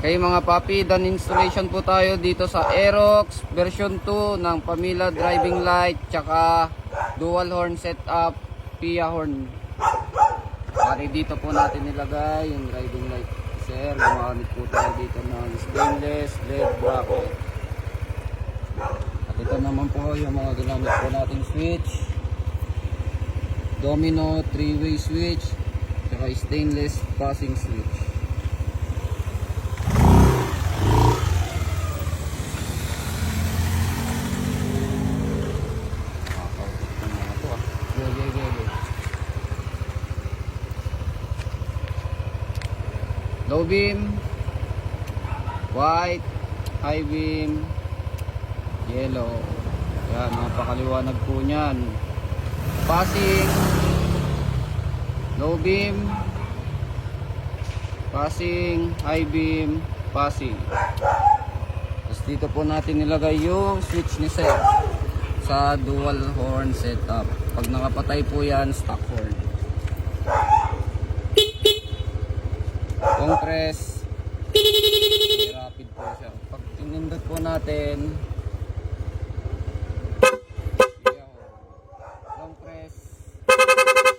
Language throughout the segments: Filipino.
Kay mga papi, done installation po tayo dito sa Aerox version 2 ng Pamila driving light tsaka dual horn setup Pia horn. Pari dito po natin nilagay yung driving light. Sir, gumamit po tayo dito ng stainless LED bracket. At ito naman po yung mga ginamit po nating switch. Domino 3-way switch tsaka stainless passing switch. Low beam, white, high beam, yellow. Yan, napakaliwanag po niyan. Passing, low beam, passing, high beam, passing. Tapos dito po natin nilagay yung switch ni sir sa dual horn setup. Pag nakapatay po yan, stock horn. Compress, rapid po siya. Pag tinindot po natin, compress,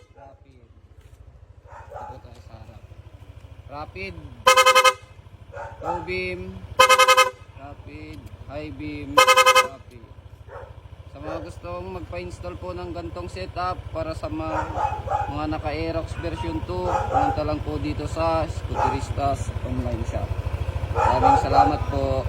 rapid. Ito tayo sa harap. Rapid, low beam, rapid, high beam, rapid. Sa mga gustong magpa-install po ng gantong setup para sa mga naka-Aerox version 2, pumunta lang po dito sa Scooteristas online shop. Maraming salamat po.